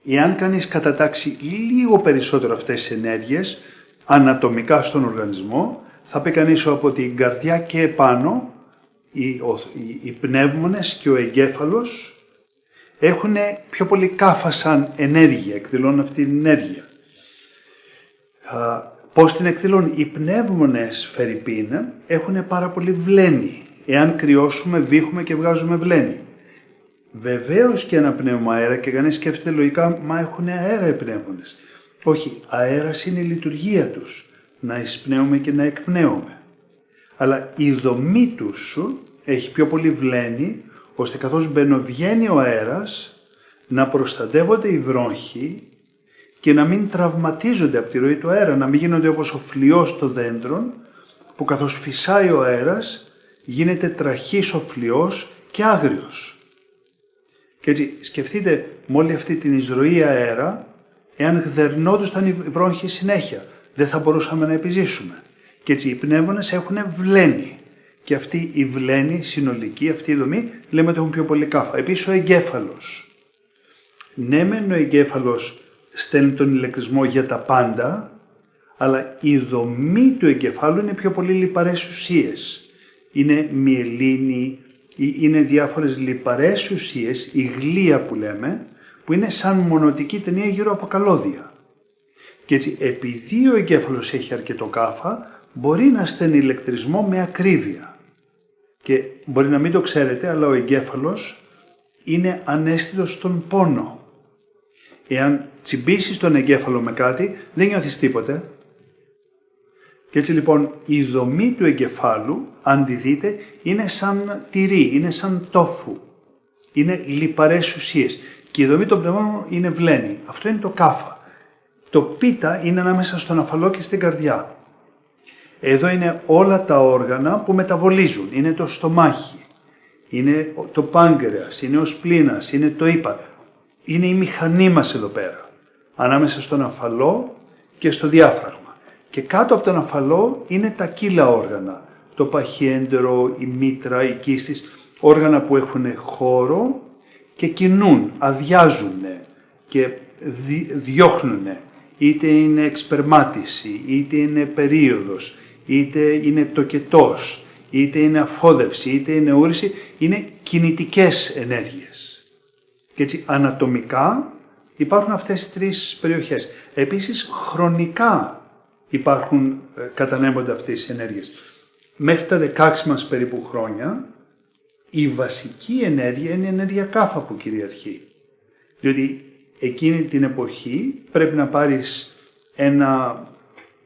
Εάν κανείς κατατάξει λίγο περισσότερο αυτές τις ενέργειες, ανατομικά στον οργανισμό, θα πει κανείς από την καρδιά και επάνω, οι πνεύμονες και ο εγκέφαλος έχουν πιο πολύ κάφα σαν ενέργεια, εκδηλώνουν αυτή την ενέργεια. Πώς την εκδηλώνουν? Οι πνεύμονες φερρυπίν έχουν πάρα πολύ βλένη. Εάν κρυώσουμε, βήχουμε και βγάζουμε βλένη. Βεβαίως και ένα πνεύμα αέρα, και κανείς σκέφτεται λογικά, μα έχουν αέρα οι πνεύμονες. Όχι, αέρας είναι η λειτουργία τους. Να εισπνέουμε και να εκπνέουμε. Αλλά η δομή τους έχει πιο πολύ βλένη, ώστε καθώς μπαινοβγαίνει ο αέρας, να προστατεύονται οι βρόχοι και να μην τραυματίζονται από τη ροή του αέρα, να μην γίνονται όπως ο φλοιός των δέντρων, που καθώς φυσάει ο αέρας, γίνεται τραχής ο φλοιός και άγριος. Και έτσι σκεφτείτε με όλη αυτή την εισρωή αέρα, εάν γδερνόντουσαν οι βρόχοι συνέχεια, δεν θα μπορούσαμε να επιζήσουμε. Και έτσι οι πνεύμονες έχουν βλένη. Και αυτή η βλένη συνολική, αυτή η δομή, λέμε ότι έχουν πιο πολύ κάφα. Επίσης ο εγκέφαλος. Ναι, μεν ο εγκέφαλος στέλνει τον ηλεκτρισμό για τα πάντα, αλλά η δομή του εγκεφάλου είναι πιο πολύ λιπαρές ουσίες. Είναι μυελίνη, είναι διάφορες λιπαρές ουσίες, η γλία που λέμε, που είναι σαν μονοτική ταινία γύρω από καλώδια. Και έτσι, επειδή ο εγκέφαλος έχει αρκετό κάφα, μπορεί να στέλνει ηλεκτρισμό με ακρίβεια. Και μπορεί να μην το ξέρετε, αλλά ο εγκέφαλος είναι αναίσθητος στον πόνο. Εάν τσιμπήσεις τον εγκέφαλο με κάτι, δεν νιώθεις τίποτε. Και έτσι λοιπόν η δομή του εγκεφάλου, αν τη δείτε, είναι σαν τυρί, είναι σαν τόφου. Είναι λιπαρές ουσίες. Και η δομή των πνευμών είναι βλένη. Αυτό είναι το κάφα. Το πίτα είναι ανάμεσα στον αφαλό και στην καρδιά. Εδώ είναι όλα τα όργανα που μεταβολίζουν. Είναι το στομάχι, είναι το πάγκρεας, είναι ο σπλήνας, είναι το ύπα. Είναι η μηχανή μας εδώ πέρα. Ανάμεσα στον αφαλό και στο διάφραγμα. Και κάτω από τον αφαλό είναι τα κύλα όργανα. Το παχιέντερο, η μήτρα, η κίστης. Όργανα που έχουν χώρο και κινούν, αδειάζουν και διώχνουν. Είτε είναι εξπερμάτιση, είτε είναι περίοδος, είτε είναι τοκετός, είτε είναι αφόδευση, είτε είναι ούρηση. Είναι κινητικές ενέργειες. Και έτσι ανατομικά υπάρχουν αυτές τις τρεις περιοχές. Επίσης χρονικά κατανέμονται αυτές οι ενέργειες. Μέχρι τα 16 μας περίπου χρόνια, η βασική ενέργεια είναι η ενέργεια κάφα που κυριαρχεί. Διότι εκείνη την εποχή πρέπει να πάρεις ένα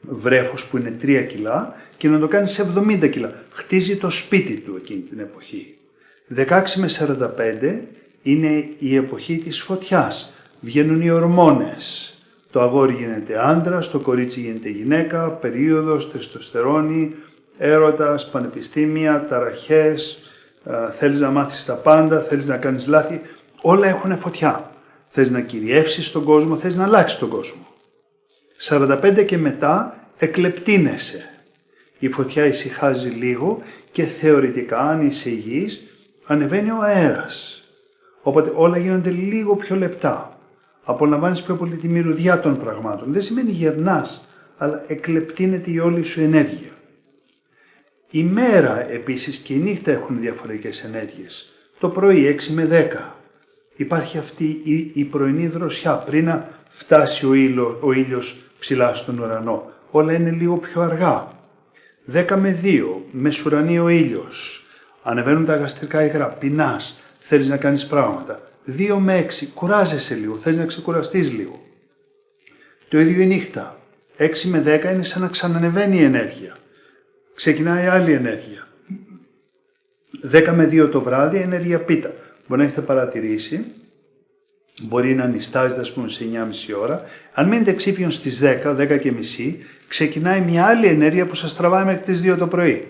βρέφος που είναι 3 κιλά και να το κάνεις 70 κιλά. Χτίζει το σπίτι του εκείνη την εποχή. 16 με 45 είναι η εποχή της φωτιάς. Βγαίνουν οι ορμόνες. Το αγόρι γίνεται άντρας, το κορίτσι γίνεται γυναίκα, περίοδος, τεστοστερόνη, έρωτας, πανεπιστήμια, ταραχές, θέλεις να μάθεις τα πάντα, θέλεις να κάνεις λάθη. Όλα έχουν φωτιά. Θες να κυριεύσεις τον κόσμο, θες να αλλάξεις τον κόσμο. 45 και μετά εκλεπτύνεσαι. Η φωτιά ησυχάζει λίγο και θεωρητικά, αν είσαι υγιής, ανεβαίνει ο αέρας. Οπότε όλα γίνονται λίγο πιο λεπτά. Απολαμβάνεις πιο πολύ τη μυρωδιά των πραγμάτων. Δεν σημαίνει γερνάς, αλλά εκλεπτύνεται η όλη σου ενέργεια. Η μέρα επίσης και η νύχτα έχουν διαφορετικές ενέργειες. Το πρωί 6 με 10 υπάρχει αυτή η πρωινή δροσιά πριν να φτάσει ο ήλιος ψηλά στον ουρανό. Όλα είναι λίγο πιο αργά. 10 με 2 μεσουρανεί ο ήλιος. Ανεβαίνουν τα γαστρικά υγρά, πεινάς, θέλεις να κάνεις πράγματα. 2 με 6 κουράζεσαι λίγο, θες να ξεκουραστείς λίγο. Το ίδιο η νύχτα. 6 με 10 είναι σαν να ξανανεβαίνει η ενέργεια. Ξεκινάει άλλη ενέργεια. 10 με 2 το βράδυ ενέργεια πίτα. Μπορεί να έχετε παρατηρήσει, μπορεί να νηστάζετε ας πούμε σε 9,5 ώρα. Αν μείνετε ξύπνιος στις 10, 10 και μισή, ξεκινάει μια άλλη ενέργεια που σας τραβάει μέχρι τις 2 το πρωί.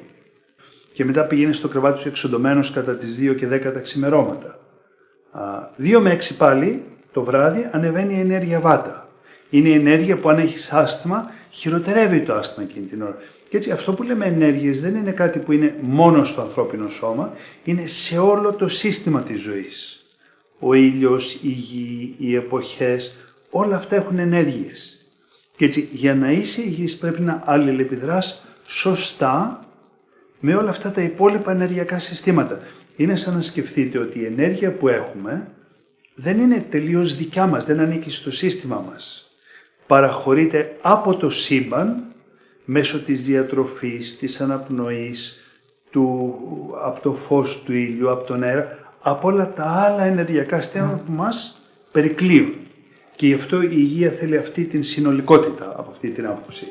Και μετά πηγαίνει στο κρεβάτι σου εξοντωμένος κατά τις 2 και 10 τα ξημερώματα. 2 με 6 πάλι το βράδυ ανεβαίνει η ενέργεια βάτα. Είναι η ενέργεια που αν έχεις άσθμα, χειροτερεύει το άσθμα εκείνη την ώρα. Και έτσι αυτό που λέμε ενέργειες δεν είναι κάτι που είναι μόνο στο ανθρώπινο σώμα, είναι σε όλο το σύστημα της ζωής. ο ήλιος, η γη, οι εποχές, όλα αυτά έχουν ενέργειες. Και έτσι, για να είσαι υγιής πρέπει να αλληλεπιδράς σωστά με όλα αυτά τα υπόλοιπα ενεργειακά συστήματα. Είναι σαν να σκεφτείτε ότι η ενέργεια που έχουμε δεν είναι τελείως δικιά μας, δεν ανήκει στο σύστημα μας. Παραχωρείται από το σύμπαν, μέσω της διατροφής, της αναπνοής, από το φως του ήλιου, από τον αέρα, από όλα τα άλλα ενεργειακά συστήματα που μας περικλείουν. Και γι' αυτό η υγεία θέλει αυτή την συνολικότητα από αυτή την άποψη.